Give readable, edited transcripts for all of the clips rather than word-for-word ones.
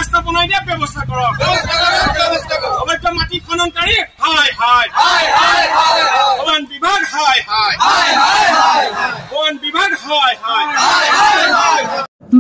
ৰাস্তা বনাই দিয়া ব্যৱস্থা কৰক অবৈধ মাটি খননকাৰী হাই হাই বন বিভাগ হাই হাই বন বিভাগ হাই হাই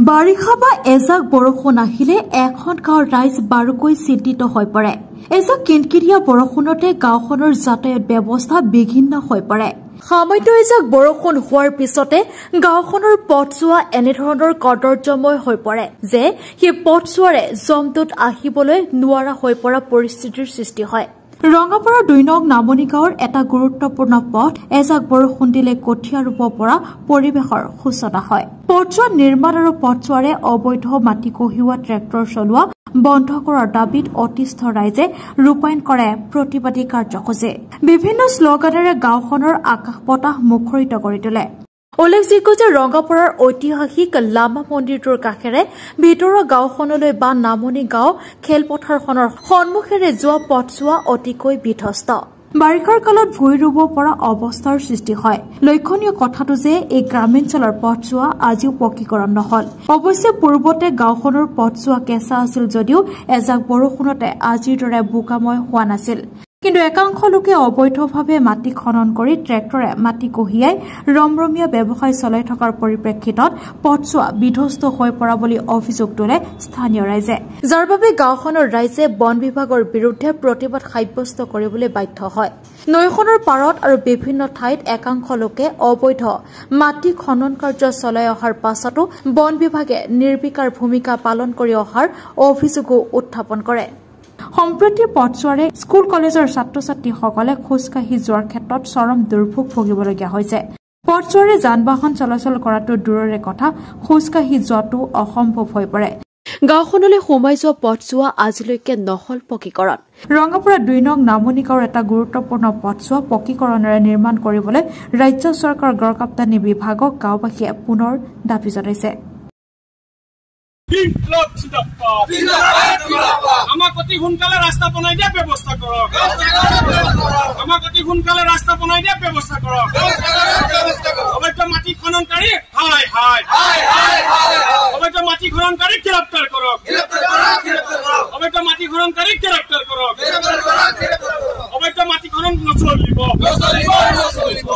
বাৰিষা বা এজাক বৰষুণ আহিলে এখন গাঁৱৰ ৰাইজ বাৰুকৈ চিন্তিত হৈ পৰে। এজাক কিনকিনীয়া বৰষুণতে গাঁওখনৰ যাতায়াত ব্যৱস্থা বিঘিন্ন হৈ পৰে। সামান্য এজাক বৰষুণ হোৱাৰ পিছতে গাঁওখনৰ পথছোৱা এনেধৰণৰ কদৰ্যময় হৈ পৰে যে সেই পথছোৱাৰে জমদূত আহিবলৈ নোৱাৰা হৈ পৰা পৰিস্থিতিৰ সৃষ্টি হয়। ৰঙাপাৰা ২ নং নামনি গাঁৱৰ এটা গুৰুত্বপূৰ্ণ পথ এজাক বৰষুণ দিলে কঠীয়া ৰুব পৰা পৰিৱেশৰ সূচনা হয়। পথছোৱা নিৰ্মাণ আৰু পথছোৱাৰে অবৈধ মাটি কঢ়িওৱা ট্ৰেক্টৰ চলোৱা বন্ধ কৰাৰ দাবীত অতিষ্ঠ ৰাইজে ৰূপায়ণ কৰে প্ৰতিবাদী কাৰ্যসূচী। বিভিন্ন শ্লোগানেৰে গাঁওখনৰ আকাশ বতাহ মুখৰিত কৰি তোলে। উল্লেখযোগ্য যে ৰঙাপাৰাৰ ঐতিহাসিক লামা মন্দিৰটোৰ কাষেৰে ভিতৰুৱা গাঁওখনলৈ বা নামনি গাঁও খেলপথাৰখনৰ সন্মুখেৰে যোৱা পথছোৱা অতিকৈ বিধ্বস্ত। বাৰিষাৰ কালত ভূঁই ৰুব পৰা অৱস্থাৰ সৃষ্টি হয়। লক্ষণীয় কথাটো যে এই গ্ৰামাঞ্চলৰ পথছোৱা আজিও পকীকৰণ নহল। অৱশ্যে পূৰ্বতে গাঁওখনৰ পথছোৱা কেঁচা আছিল যদিও এজাক বৰষুণতে আজিৰ দৰে বোকাময় হোৱা নাছিল। কিন্তু একাংশ লোকে অবৈধভাৱে মাটি খনন কৰি ট্ৰেক্টৰে মাটি কঢ়িয়াই ৰমৰমীয়া ব্যৱসায় চলাই থকাৰ পৰিপ্ৰেক্ষিতত পথছোৱা বিধ্বস্ত হৈ পৰা বুলি অভিযোগ তোলে স্থানীয় ৰাইজে, যাৰ বাবে গাঁওখনৰ ৰাইজে বন বিভাগৰ বিৰুদ্ধে প্ৰতিবাদ সাব্যস্ত কৰিবলৈ বাধ্য হয়। নৈখনৰ পাৰত আৰু বিভিন্ন ঠাইত একাংশ লোকে অবৈধ মাটি খনন কাৰ্য চলাই অহাৰ পাছতো বন বিভাগে নিৰ্বিকাৰ ভূমিকা পালন কৰি অহাৰ অভিযোগো উত্থাপন কৰে। সম্প্ৰতি পথছোৱাৰে স্কুল কলেজৰ ছাত্ৰ ছাত্ৰীসকলে খোজকাঢ়ি যোৱাৰ ক্ষেত্ৰত চৰম দুৰ্ভোগ ভুগিবলগীয়া হৈছে। পথছোৱাৰে যান বাহন চলাচল কৰাটো দূৰৰে কথা, খোজকাঢ়ি যোৱাটো অসম্ভৱ হৈ পৰে। গাঁওখনলৈ সোমাই যোৱা পথছোৱা আজিলৈকে নহল পকীকৰণ। ৰঙাপাৰা ২ নং নামনি গাঁৱৰ এটা গুৰুত্বপূৰ্ণ পথছোৱা পকীকৰণেৰে নিৰ্মাণ কৰিবলৈ ৰাজ্য চৰকাৰৰ গড়কাপ্তানী বিভাগক গাঁওবাসীয়ে পুনৰ দাবী জনাইছে। আমাক অতি সোনকালে ৰাস্তা বনাই দিয়া ব্যৱস্থা কৰক আমাক অতি সোনকালে ৰাস্তা বনাই দিয়া ব্যৱস্থা কৰক অবৈধ মাটি খননকাৰী হাই হাই অবৈধ মাটি খননকাৰী গ্ৰেপ্তাৰ কৰক অবৈধ মাটি খননকাৰী গ্ৰেপ্তাৰ কৰক অবৈধ মাটি খনন নচলিব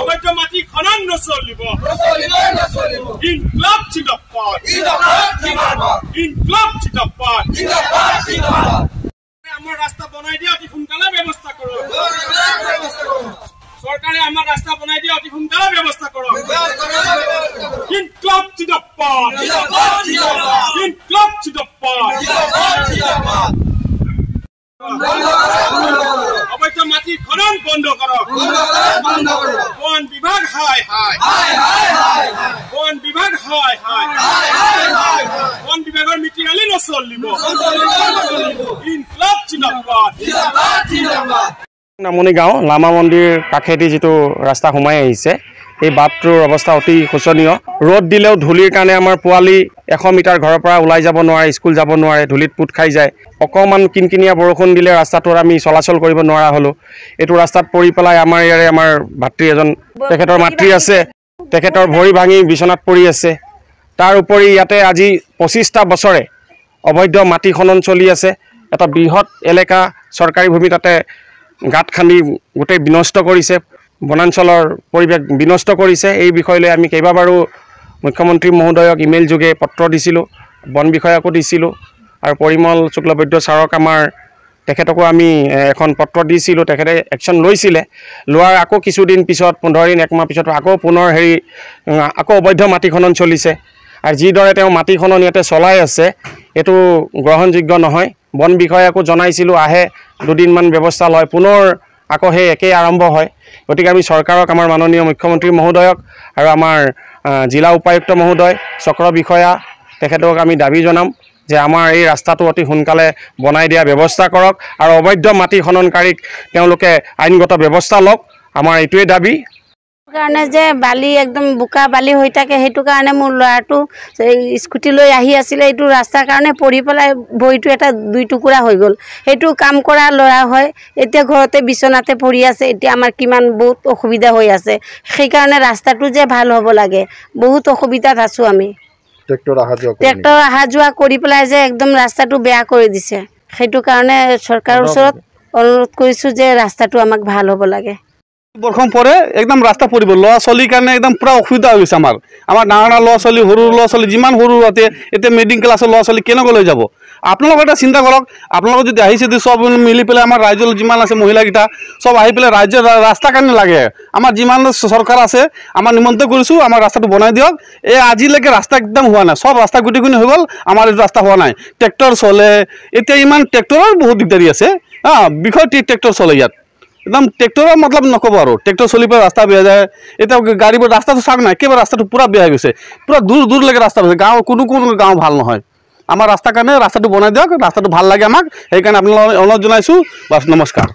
অবৈধ মাটি খনন নচলিব ইনকলাব জিন্দাবাদ ইনকলাব জিন্দাবাদ আমাৰ ৰাস্তা বনাই দিয়া অতি সোনকালে ব্যৱস্থা কৰক চৰকাৰে আমাৰ ৰাস্তা বনাই দিয়া অতি সোনকালে ব্যৱস্থা কৰক ইনকলাব জিন্দাবাদ ইনকলাব জিন্দাবাদ অবৈধ মাটি খনন বন্ধ কৰক বন বিভাগ হাই হাই বন বিভাগ হাই হাই বন বিভাগৰ নীতি আলি নচলিব ইনকলাব জিন্দাবাদ নামনি গাঁও লামা মন্দিৰ কাষেদি যিটো ৰাস্তা সোমাই আহিছে এই বাটটোৰ অৱস্থা অতি শোচনীয়। ৰ'দ দিলেও ধূলিৰ কাৰণে আমাৰ পোৱালি 100 মিটাৰ ঘৰৰ পৰা ওলাই যাব নোৱাৰে, স্কুল যাব নোৱাৰে, ধূলিত পোত খাই যায়। অকণমান কিনকিনীয়া বৰষুণ দিলে ৰাস্তাটোৰ আমি চলাচল কৰিব নোৱাৰা হ'লোঁ। এইটো ৰাস্তাত পৰি পেলাই আমাৰ ইয়াৰে আমাৰ ভাতৃ এজন, তেখেতৰ মাতৃ আছে, তেখেতৰ ভৰি ভাঙি বিচনাত পৰি আছে। তাৰ উপৰি ইয়াতে আজি 25টা বছৰে অবৈধ মাটি খনন চলি আছে। এটা বৃহৎ এলেকা চৰকাৰী ভূমি তাতে গাঁত খান্দি গোটেই বিনষ্ট কৰিছে, বনাঞ্চলৰ পৰিৱেশ বিনষ্ট কৰিছে। এই বিষয় লৈ আমি কেইবাবাৰো মুখ্যমন্ত্ৰী মহোদয়ক ইমেইল যোগে পত্ৰ দিছিলোঁ, বন বিষয়াকো দিছিলোঁ আৰু পৰিমল শুক্লবৈদ্য ছাৰক তেখেতকো আমি এখন পত্ৰ দিছিলোঁ। তেখেতে একশ্যন লৈছিলে, লোৱাৰ আকৌ কিছুদিন পিছত 15 দিন 1 মাহ পিছত আকৌ পুনৰ আকৌ অবৈধ মাটি খনন চলিছে। আৰু যিদৰে তেওঁ মাটি খনন ইয়াতে চলাই আছে এইটো গ্ৰহণযোগ্য নহয়। বন বিষয়াকো জনাইছিলোঁ, আহে 2 দিনমান ব্যৱস্থা লয়, পুনৰ আকৌ সেই একেই আৰম্ভ হয়। গতিকে আমি চৰকাৰক, আমাৰ মাননীয় মুখ্যমন্ত্ৰী মহোদয়ক আৰু আমাৰ জিলা উপায়ুক্ত মহোদয়, চক্ৰ বিষয়া তেখেতক আমি দাবী জনাম যে আমাৰ এই ৰাস্তাটো অতি সোনকালে বনাই দিয়া ব্যৱস্থা কৰক আৰু অবৈধ মাটি খননকাৰীক তেওঁলোকে আইনগত ব্যৱস্থা লওক। আমাৰ এইটোৱে দাবী। কাৰণে যে বালি একদম বোকা বালি হৈ থাকে, সেইটো কাৰণে মোৰ ল'ৰাটো স্কুটি লৈ আহি আছিলে, এইটো ৰাস্তাৰ কাৰণে পৰি পেলাই ভৰিটো এটা 2 টুকুৰা হৈ গ'ল। সেইটো কাম কৰা ল'ৰা হয়, এতিয়া ঘৰতে বিচনাতে পৰি আছে। এতিয়া আমাৰ কিমান বহুত অসুবিধা হৈ আছে, সেইকাৰণে ৰাস্তাটো যে ভাল হ'ব লাগে, বহুত অসুবিধাত আছোঁ আমি। ট্ৰেক্টৰ অহা যোৱা কৰি পেলাই যে একদম ৰাস্তাটো বেয়া কৰি দিছে সেইটো কাৰণে চৰকাৰৰ ওচৰত অনুৰোধ কৰিছোঁ যে ৰাস্তাটো আমাক ভাল হ'ব লাগে বৰষুণ পৰে একদম ৰাস্তা পৰিব ল'ৰা ছোৱালীৰ কাৰণে একদম পুৰা অসুবিধা হৈ গৈছে আমাৰ ডাঙৰ ল'ৰা ছোৱালী সৰু ল'ৰা ছোৱালী যিমান সৰু ৰাতে এতিয়া মিডিল ক্লাছৰ ল'ৰা ছোৱালী কেনেকৈ লৈ যাব আপোনালোকে এটা চিন্তা কৰক আপোনালোকে যদি আহিছে যদি চব মিলি পেলাই আমাৰ ৰাইজৰ যিমান আছে মহিলাকেইটা চব আহি পেলাই ৰাজ্যৰ ৰাস্তা কাৰণে লাগে আমাৰ যিমান চৰকাৰ আছে আমাৰ নিমন্ত্ৰণ কৰিছোঁ আমাৰ ৰাস্তাটো বনাই দিয়ক এই আজিলৈকে ৰাস্তা একদম হোৱা নাই চব ৰাস্তা গুটিগুনি হৈ গ'ল আমাৰ এইটো ৰাস্তা হোৱা নাই ট্ৰেক্টৰ চলে এতিয়া ইমান ট্ৰেক্টৰৰ বহুত দিগদাৰী আছে বিষয় ট্ৰেক্টৰ চলে ইয়াত একদম ট্ৰেক্টৰৰ মতলব নক'ব আৰু ট্ৰেক্টৰ চলি পেলাই ৰাস্তা বেয়া যায় এতিয়া গাড়ীবোৰ ৰাস্তাটো চাওক নাই একেবাৰে ৰাস্তাটো পুৰা বেয়া হৈ গৈছে পুৰা দূৰলৈকে ৰাস্তা হৈছে গাঁও কোনো গাঁও ভাল নহয় আমাৰ ৰাস্তাৰ কাৰণে ৰাস্তাটো বনাই দিয়ক ৰাস্তাটো ভাল লাগে আমাক সেইকাৰণে আপোনালোকক অনুৰোধ জনাইছোঁ বাছ নমস্কাৰ